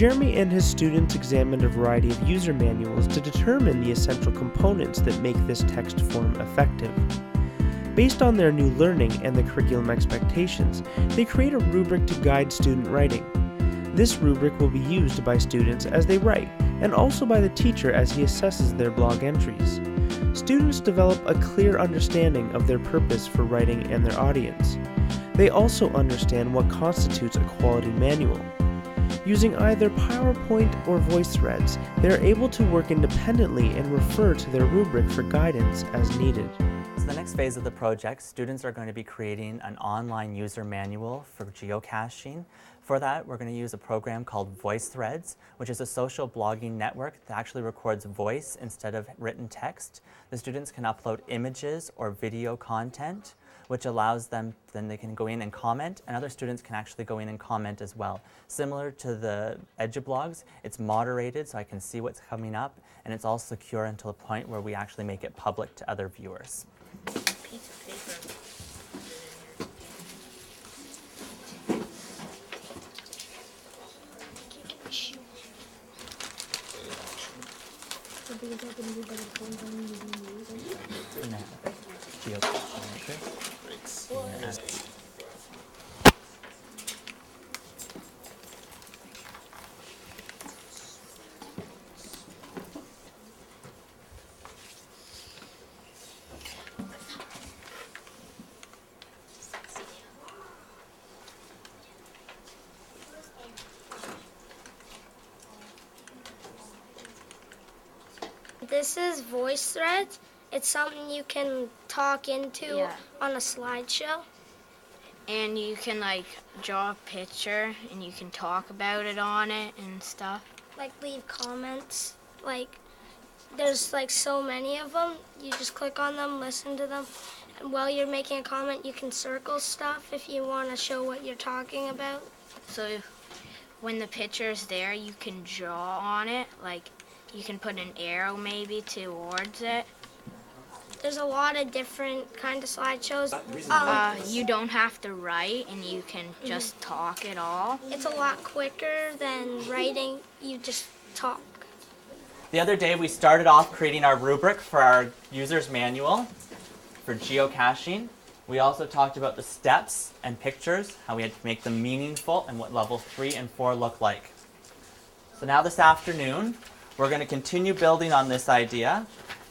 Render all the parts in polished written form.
Jeremy and his students examined a variety of user manuals to determine the essential components that make this text form effective. Based on their new learning and the curriculum expectations, they create a rubric to guide student writing. This rubric will be used by students as they write, and also by the teacher as he assesses their blog entries. Students develop a clear understanding of their purpose for writing and their audience. They also understand what constitutes a quality manual. Using either PowerPoint or voice threads, they are able to work independently and refer to their rubric for guidance as needed. So the next phase of the project, students are going to be creating an online user manual for geocaching. For that, we're going to use a program called Voice Threads, which is a social blogging network that actually records voice instead of written text. The students can upload images or video content, which allows them, then they can go in and comment, and other students can actually go in and comment as well. Similar to the EduBlogs, it's moderated so I can see what's coming up, and it's all secure until the point where we actually make it public to other viewers. Piece of paper. This is Voice Threads. It's something you can talk into on a slideshow. And you can like draw a picture and you can talk about it on it and stuff. Like leave comments. Like there's like so many of them. You just click on them, listen to them. And while you're making a comment, you can circle stuff if you want to show what you're talking about. So when the picture is there, you can draw on it. Like you can put an arrow maybe towards it. There's a lot of different kind of slideshows. You don't have to write and you can just talk it all. It's a lot quicker than writing. You just talk. The other day we started off creating our rubric for our user's manual for geocaching. We also talked about the steps and pictures, how we had to make them meaningful, and what level 3 and 4 look like. So now this afternoon, we're going to continue building on this idea,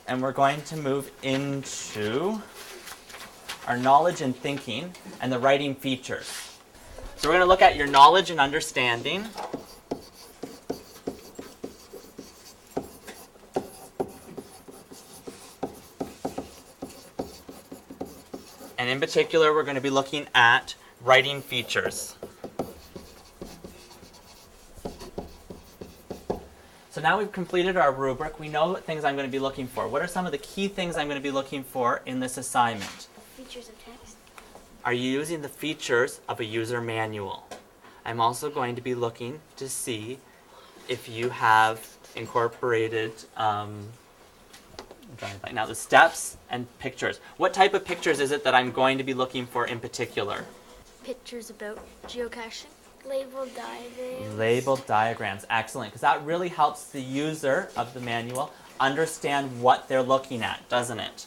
and we're going to move into our knowledge and thinking and the writing features. So we're going to look at your knowledge and understanding. And in particular, we're going to be looking at writing features. So now we've completed our rubric. We know what things I'm going to be looking for. What are some of the key things I'm going to be looking for in this assignment? Features of text. Are you using the features of a user manual? I'm also going to be looking to see if you have incorporated now the steps and pictures. What type of pictures is it that I'm going to be looking for in particular? Pictures about geocaching. Labeled diagrams. Labeled diagrams, excellent, because that really helps the user of the manual understand what they're looking at, doesn't it?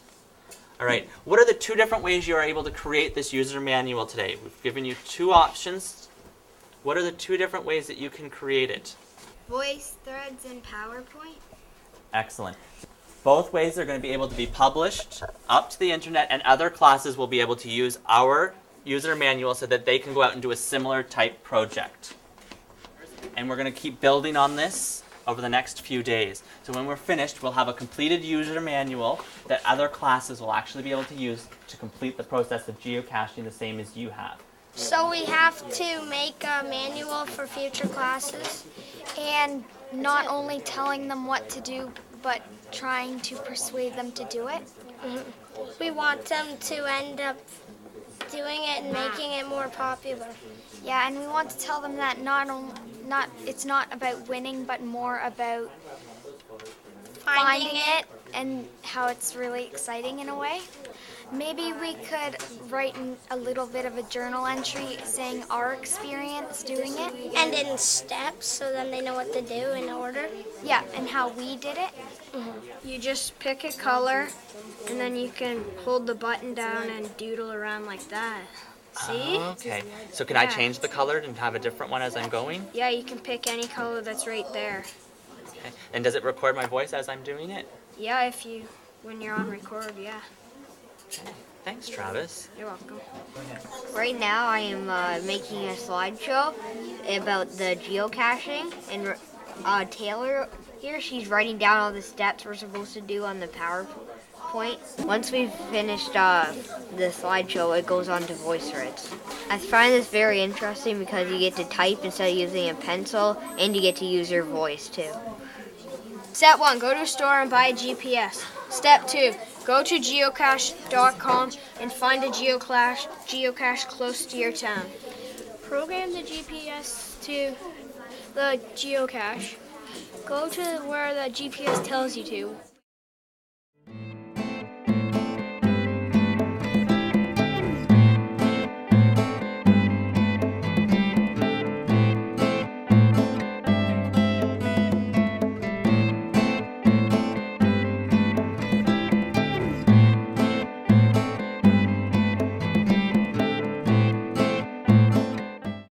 All right, what are the two different ways you are able to create this user manual today? We've given you two options. What are the two different ways that you can create it? Voice Threads and PowerPoint. Excellent. Both ways are going to be able to be published up to the internet, and other classes will be able to use our user manual so that they can go out and do a similar type project. And we're going to keep building on this over the next few days. So when we're finished, we'll have a completed user manual that other classes will actually be able to use to complete the process of geocaching the same as you have. So we have to make a manual for future classes. And not only telling them what to do, but trying to persuade them to do it. We want them to end up doing it and making it more popular. Yeah, and we want to tell them that it's not about winning, but more about finding it and how it's really exciting in a way. Maybe we could write a little bit of a journal entry saying our experience doing it. And in steps, so then they know what to do in order. Yeah, and how we did it. You just pick a color, and then you can hold the button down and doodle around like that. See? Okay. So can I change the color and have a different one as I'm going? Yeah, you can pick any color that's right there. Okay. And does it record my voice as I'm doing it? Yeah, when you're on record, yeah. Okay. Thanks, Travis. You're welcome. Right now, I am making a slideshow about the geocaching, and Taylor here, she's writing down all the steps we're supposed to do on the PowerPoint. Once we've finished the slideshow, it goes on to VoiceThreads. I find this very interesting because you get to type instead of using a pencil, and you get to use your voice too. Step 1, go to a store and buy a GPS. Step 2, go to geocache.com and find a geocache close to your town. Program the GPS to the geocache. Go to where the GPS tells you to.